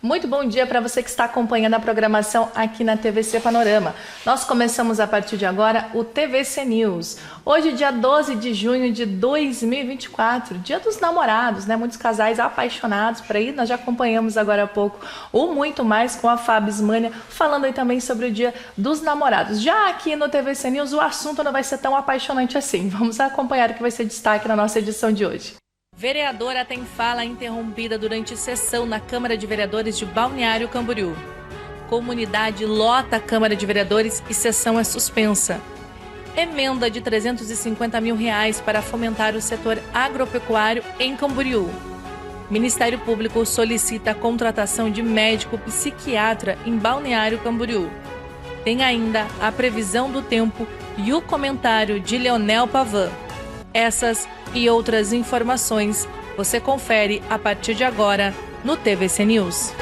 Muito bom dia para você que está acompanhando a programação aqui na TVC Panorama. Nós começamos a partir de agora o TVC News. Hoje, dia 12 de junho de 2024, dia dos namorados, né? Muitos casais apaixonados por aí. Nós já acompanhamos agora há pouco o Muito Mais com a Fábio Mania, falando aí também sobre o dia dos namorados. Já aqui no TVC News, o assunto não vai ser tão apaixonante assim. Vamos acompanhar o que vai ser destaque na nossa edição de hoje. Vereadora tem fala interrompida durante sessão na Câmara de Vereadores de Balneário Camboriú. Comunidade lota a Câmara de Vereadores e sessão é suspensa. Emenda de R$350 mil para fomentar o setor agropecuário em Camboriú. Ministério Público solicita a contratação de médico psiquiatra em Balneário Camboriú. Tem ainda a previsão do tempo e o comentário de Leonel Pavan. Essas e outras informações você confere a partir de agora no TVC News.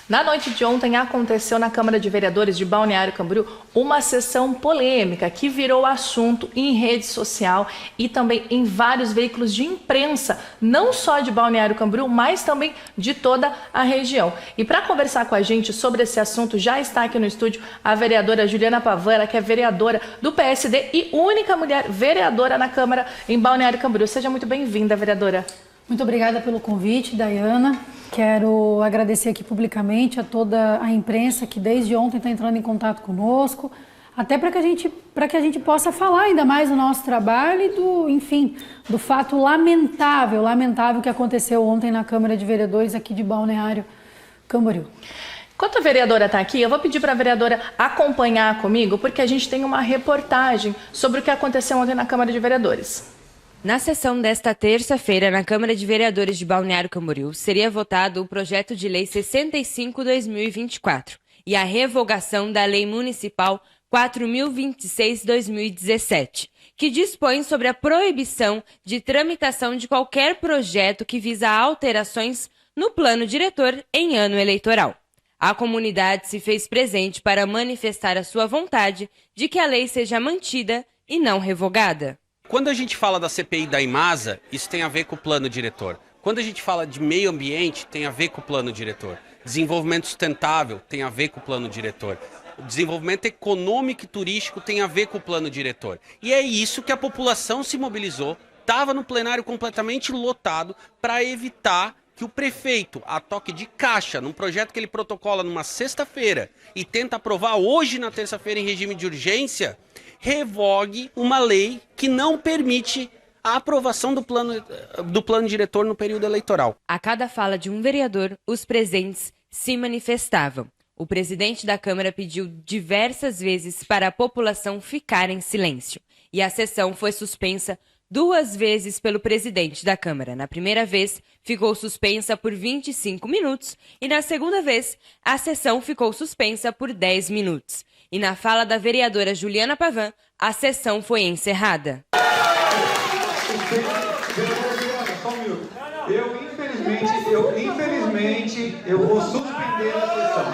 Na noite de ontem aconteceu na Câmara de Vereadores de Balneário Camboriú uma sessão polêmica que virou assunto em rede social e também em vários veículos de imprensa, não só de Balneário Camboriú, mas também de toda a região. E para conversar com a gente sobre esse assunto, já está aqui no estúdio a vereadora Juliana Pavan, ela que é vereadora do PSD e única mulher vereadora na Câmara em Balneário Camboriú. Seja muito bem-vinda, vereadora. Muito obrigada pelo convite, Dayana. Quero agradecer aqui publicamente a toda a imprensa que desde ontem está entrando em contato conosco, até para que a gente possa falar ainda mais do nosso trabalho e do fato lamentável que aconteceu ontem na Câmara de Vereadores aqui de Balneário Camboriú. Enquanto a vereadora está aqui, eu vou pedir para a vereadora acompanhar comigo, porque a gente tem uma reportagem sobre o que aconteceu ontem na Câmara de Vereadores. Na sessão desta terça-feira, na Câmara de Vereadores de Balneário Camboriú, seria votado o projeto de lei 65/2024 e a revogação da Lei Municipal 4026/2017, que dispõe sobre a proibição de tramitação de qualquer projeto que visa alterações no plano diretor em ano eleitoral. A comunidade se fez presente para manifestar a sua vontade de que a lei seja mantida e não revogada. Quando a gente fala da CPI da Imasa, isso tem a ver com o plano diretor. Quando a gente fala de meio ambiente, tem a ver com o plano diretor. Desenvolvimento sustentável tem a ver com o plano diretor. O desenvolvimento econômico e turístico tem a ver com o plano diretor. E é isso que a população se mobilizou, estava no plenário completamente lotado para evitar que o prefeito, a toque de caixa, num projeto que ele protocola numa sexta-feira e tenta aprovar hoje na terça-feira em regime de urgência, revogue uma lei que não permite a aprovação do plano diretor no período eleitoral. A cada fala de um vereador, os presentes se manifestavam. O presidente da Câmara pediu diversas vezes para a população ficar em silêncio. E a sessão foi suspensa 2 vezes pelo presidente da Câmara. Na primeira vez, ficou suspensa por 25 minutos e na segunda vez, a sessão ficou suspensa por 10 minutos. E na fala da vereadora Juliana Pavan, a sessão foi encerrada. Infelizmente, eu vou suspender a sessão.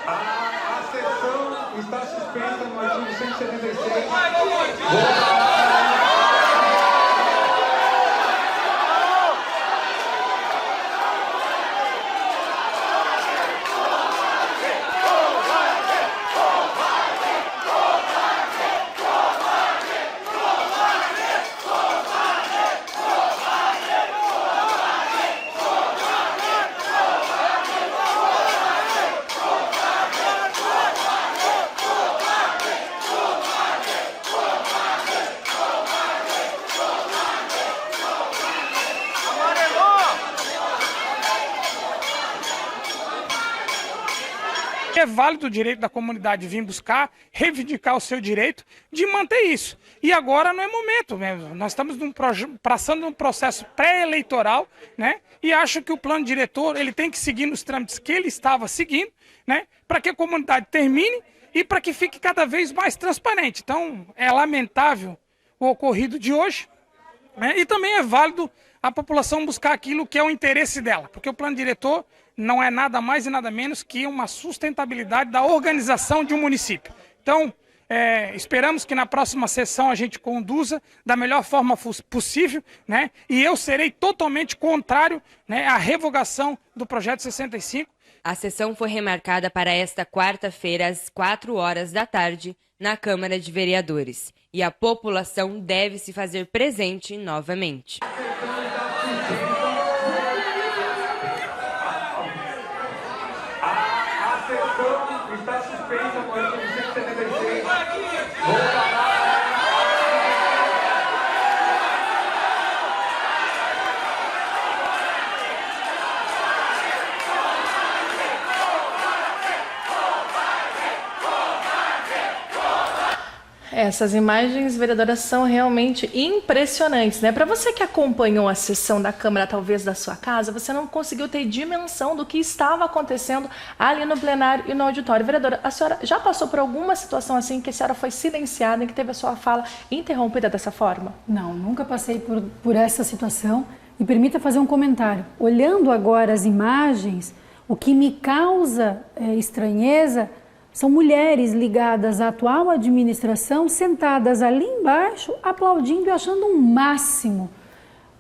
A sessão está suspensa no artigo 176. É válido o direito da comunidade vir buscar, reivindicar o seu direito de manter isso. E agora não é momento, né? Nós estamos passando um processo pré-eleitoral, né? E acho que o plano diretor ele tem que seguir nos trâmites que ele estava seguindo, né? Para que a comunidade termine e para que fique cada vez mais transparente. Então, é lamentável o ocorrido de hoje, né? E também é válido a população buscar aquilo que é o interesse dela, porque o plano diretor não é nada mais e nada menos que uma sustentabilidade da organização de um município. Então, Esperamos que na próxima sessão a gente conduza da melhor forma possível, né? E eu serei totalmente contrário, né, à revogação do projeto 65. A sessão foi remarcada para esta quarta-feira, às 16h na Câmara de Vereadores. E a população deve se fazer presente novamente. A sessão está suspensa no artigo 176. Essas imagens, vereadoras, são realmente impressionantes, né? Para você que acompanhou a sessão da Câmara, talvez da sua casa, você não conseguiu ter dimensão do que estava acontecendo ali no plenário e no auditório. Vereadora, a senhora já passou por alguma situação assim que a senhora foi silenciada e que teve a sua fala interrompida dessa forma? Não, nunca passei por essa situação. Me permita fazer um comentário. Olhando agora as imagens, o que me causa estranheza são mulheres ligadas à atual administração, sentadas ali embaixo, aplaudindo e achando um máximo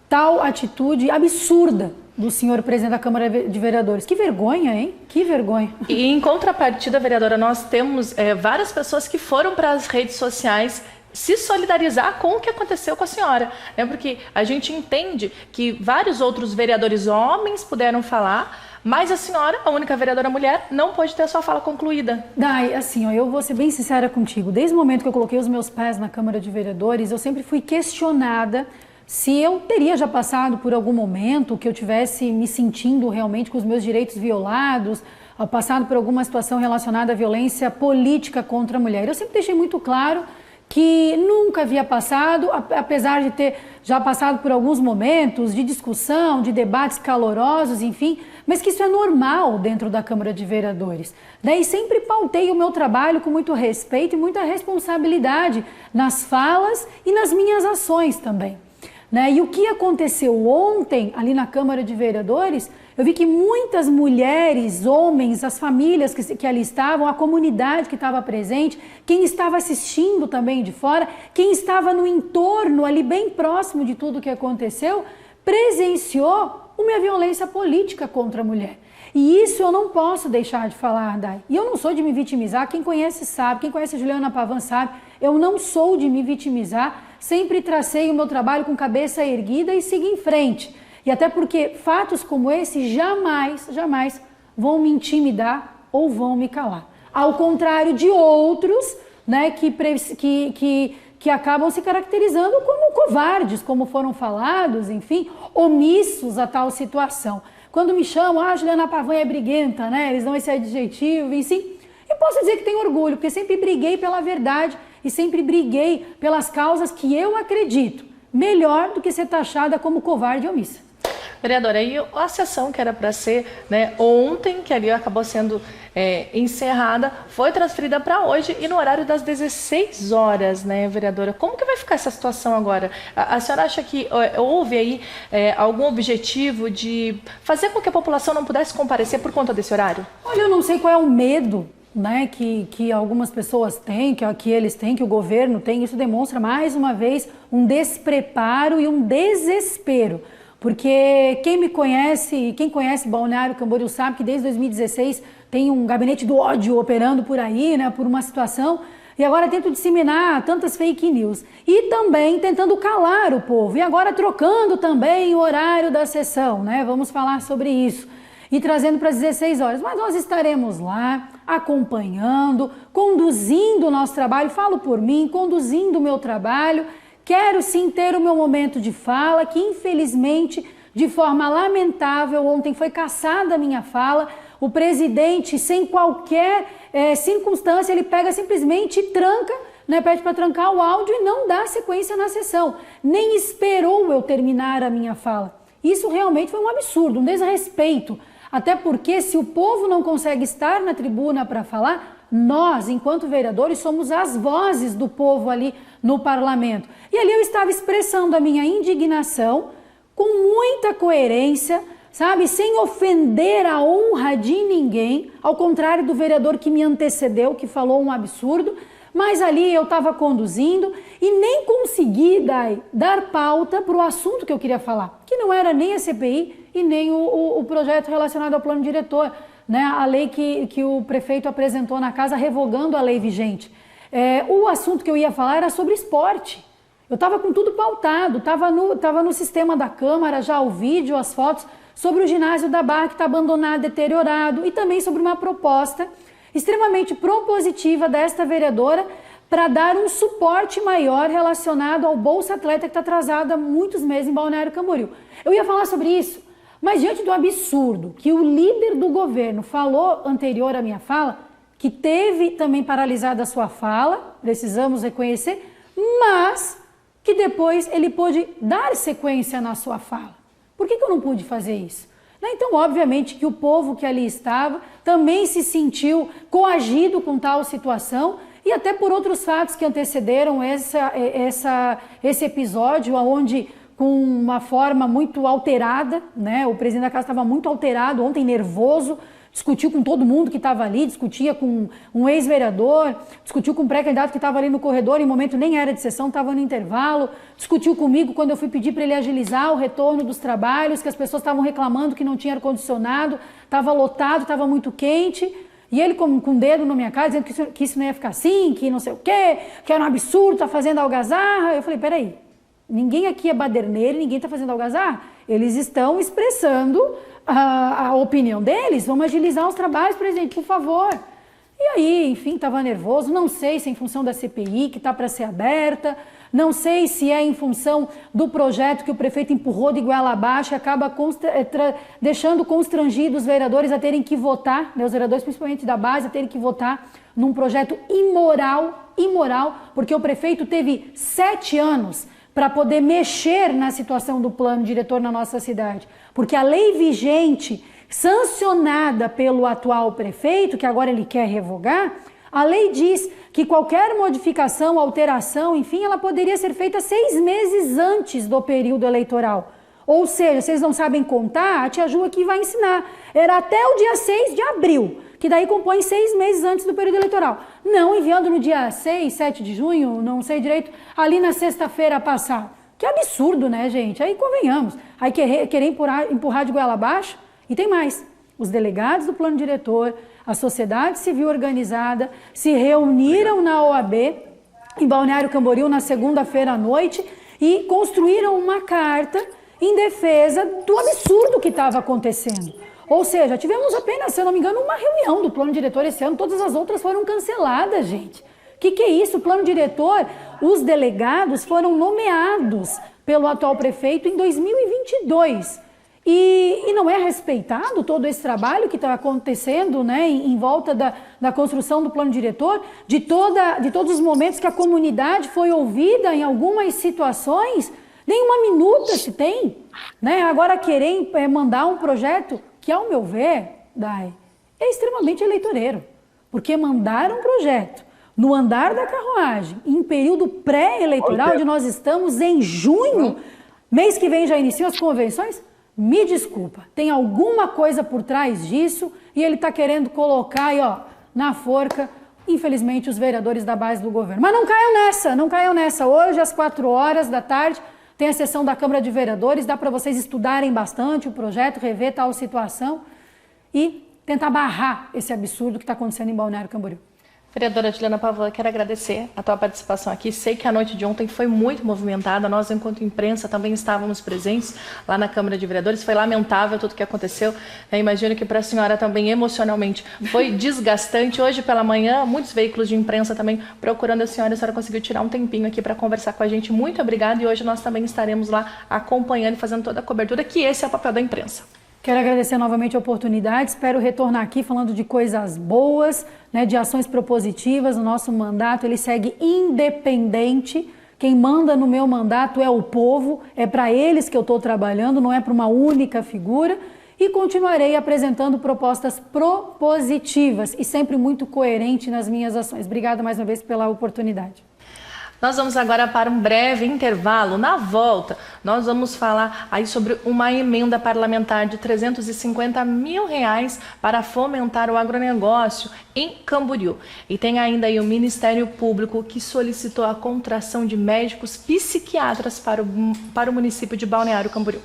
tal atitude absurda do senhor presidente da Câmara de Vereadores. Que vergonha, hein? Que vergonha. E em contrapartida, vereadora, nós temos várias pessoas que foram para as redes sociais se solidarizar com o que aconteceu com a senhora, né? Porque a gente entende que vários outros vereadores homens puderam falar, mas a senhora, a única vereadora mulher, não pôde ter a sua fala concluída. Dai, assim, ó, eu vou ser bem sincera contigo. Desde o momento que eu coloquei os meus pés na Câmara de Vereadores, eu sempre fui questionada se eu teria já passado por algum momento que eu tivesse me sentindo realmente com os meus direitos violados, passado por alguma situação relacionada à violência política contra a mulher. Eu sempre deixei muito claro que nunca havia passado, apesar de ter já passado por alguns momentos de discussão, de debates calorosos, enfim, mas que isso é normal dentro da Câmara de Vereadores. Daí sempre pautei o meu trabalho com muito respeito e muita responsabilidade nas falas e nas minhas ações também. Né? E o que aconteceu ontem ali na Câmara de Vereadores, eu vi que muitas mulheres, homens, as famílias que ali estavam, a comunidade que estava presente, quem estava assistindo também de fora, quem estava no entorno ali bem próximo de tudo que aconteceu, presenciou uma violência política contra a mulher. E isso eu não posso deixar de falar, Dai. E eu não sou de me vitimizar, quem conhece sabe, quem conhece a Juliana Pavan sabe, eu não sou de me vitimizar, sempre tracei o meu trabalho com cabeça erguida e segui em frente. E até porque fatos como esse jamais vão me intimidar ou vão me calar. Ao contrário de outros, né, que acabam se caracterizando como covardes, como foram falados, enfim, omissos a tal situação. Quando me chamam, Juliana Pavan é briguenta, né? Eles dão esse adjetivo, enfim. Eu posso dizer que tenho orgulho, porque sempre briguei pela verdade e sempre briguei pelas causas que eu acredito. Melhor do que ser taxada como covarde e omissa. Vereadora, e a sessão que era para ser, né, ontem, que ali acabou sendo encerrada, foi transferida para hoje e no horário das 16 horas, né, vereadora? Como que vai ficar essa situação agora? A senhora acha que houve aí algum objetivo de fazer com que a população não pudesse comparecer por conta desse horário? Olha, eu não sei qual é o medo, né, que algumas pessoas têm, que eles têm, que o governo tem. Isso demonstra mais uma vez um despreparo e um desespero. Porque quem me conhece, quem conhece Balneário Camboriú sabe que desde 2016 tem um gabinete do ódio operando por aí, né, por uma situação, e agora tento disseminar tantas fake news. E também tentando calar o povo, e agora trocando também o horário da sessão, né, vamos falar sobre isso. E trazendo para as 16 horas, mas nós estaremos lá acompanhando, conduzindo o nosso trabalho, falo por mim, conduzindo o meu trabalho. Quero sim ter o meu momento de fala, que infelizmente, de forma lamentável, ontem foi cassada a minha fala. O presidente, sem qualquer circunstância, ele pega simplesmente e tranca, né, pede para trancar o áudio e não dá sequência na sessão. Nem esperou eu terminar a minha fala. Isso realmente foi um absurdo, um desrespeito. Até porque se o povo não consegue estar na tribuna para falar, nós, enquanto vereadores, somos as vozes do povo ali no parlamento. E ali eu estava expressando a minha indignação com muita coerência, sabe, sem ofender a honra de ninguém, ao contrário do vereador que me antecedeu, que falou um absurdo, Mas ali eu estava conduzindo e nem consegui dar pauta para o assunto que eu queria falar, que não era nem a CPI e nem o projeto relacionado ao plano diretor, né? A lei que o prefeito apresentou na casa revogando a lei vigente. O assunto que eu ia falar era sobre esporte. Eu estava com tudo pautado, estava no sistema da Câmara, já o vídeo, as fotos, sobre o ginásio da Barra que está abandonado, deteriorado, e também sobre uma proposta extremamente propositiva desta vereadora para dar um suporte maior relacionado ao Bolsa Atleta que está atrasado há muitos meses em Balneário Camboriú. Eu ia falar sobre isso, mas diante do absurdo que o líder do governo falou anterior à minha fala, que teve também paralisada a sua fala, precisamos reconhecer, mas que depois ele pôde dar sequência na sua fala. Por que eu não pude fazer isso? Então, obviamente que o povo que ali estava também se sentiu coagido com tal situação e até por outros fatos que antecederam esse episódio, onde com uma forma muito alterada, né? O presidente da casa estava muito alterado, ontem nervoso, discutiu com todo mundo que estava ali, discutia com um ex-vereador, discutiu com um pré-candidato que estava ali no corredor, em momento nem era de sessão, estava no intervalo, discutiu comigo quando eu fui pedir para ele agilizar o retorno dos trabalhos, que as pessoas estavam reclamando que não tinha ar-condicionado, estava lotado, estava muito quente, e ele com o dedo na minha cara, dizendo que isso não ia ficar assim, que não sei o quê, que era um absurdo, tá fazendo algazarra. Eu falei, peraí, ninguém aqui é baderneiro, ninguém está fazendo algazarra, eles estão expressando a opinião deles, vamos agilizar os trabalhos, presidente, por favor. E aí, enfim, estava nervoso, não sei se é em função da CPI, que está para ser aberta, não sei se é em função do projeto que o prefeito empurrou de goela abaixo e acaba deixando constrangidos os vereadores a terem que votar, né, os vereadores principalmente da base, a terem que votar num projeto imoral, porque o prefeito teve 7 anos para poder mexer na situação do plano diretor na nossa cidade. Porque a lei vigente, sancionada pelo atual prefeito, que agora ele quer revogar, a lei diz que qualquer modificação, alteração, enfim, ela poderia ser feita 6 meses antes do período eleitoral. Ou seja, vocês não sabem contar, a tia Ju aqui vai ensinar. Era até o dia 6 de abril, que daí compõe 6 meses antes do período eleitoral. Não enviando no dia 6, 7 de junho, não sei direito, ali na sexta-feira passada. Que absurdo, né, gente? Aí convenhamos. Aí querer empurrar de goela abaixo. E tem mais. Os delegados do plano diretor, a sociedade civil organizada, se reuniram na OAB, em Balneário Camboriú, na segunda-feira à noite, e construíram uma carta em defesa do absurdo que estava acontecendo. Ou seja, tivemos apenas, se eu não me engano, uma reunião do plano diretor esse ano, todas as outras foram canceladas, gente. O que é isso? O plano diretor, os delegados foram nomeados pelo atual prefeito em 2022. E não é respeitado todo esse trabalho que está acontecendo, né, em volta da construção do plano diretor, de todos os momentos que a comunidade foi ouvida em algumas situações, nem uma minuta se tem, né? Agora querer mandar um projeto que, ao meu ver, Dai, é extremamente eleitoreiro, porque mandar um projeto no andar da carruagem, em período pré-eleitoral, onde nós estamos em junho, mês que vem já iniciam as convenções, me desculpa, tem alguma coisa por trás disso e ele está querendo colocar aí, ó, na forca, infelizmente, os vereadores da base do governo. Mas não caiam nessa. Hoje, às 16h tem a sessão da Câmara de Vereadores, dá para vocês estudarem bastante o projeto, rever tal situação e tentar barrar esse absurdo que está acontecendo em Balneário Camboriú. Vereadora Juliana Pavão, quero agradecer a tua participação aqui. Sei que a noite de ontem foi muito movimentada. Nós, enquanto imprensa, também estávamos presentes lá na Câmara de Vereadores. Foi lamentável tudo que aconteceu. Eu imagino que para a senhora também, emocionalmente, foi desgastante. Hoje, pela manhã, muitos veículos de imprensa também procurando a senhora conseguiu tirar um tempinho aqui para conversar com a gente. Muito obrigada. E hoje nós também estaremos lá acompanhando e fazendo toda a cobertura, que esse é o papel da imprensa. Quero agradecer novamente a oportunidade, espero retornar aqui falando de coisas boas, né, de ações propositivas. O nosso mandato ele segue independente. Quem manda no meu mandato é o povo, é para eles que eu estou trabalhando, não é para uma única figura. E continuarei apresentando propostas propositivas e sempre muito coerente nas minhas ações. Obrigada mais uma vez pela oportunidade. Nós vamos agora para um breve intervalo. Na volta, nós vamos falar aí sobre uma emenda parlamentar de R$350 mil para fomentar o agronegócio em Camboriú. E tem ainda aí o Ministério Público que solicitou a contratação de médicos psiquiatras para o município de Balneário Camboriú.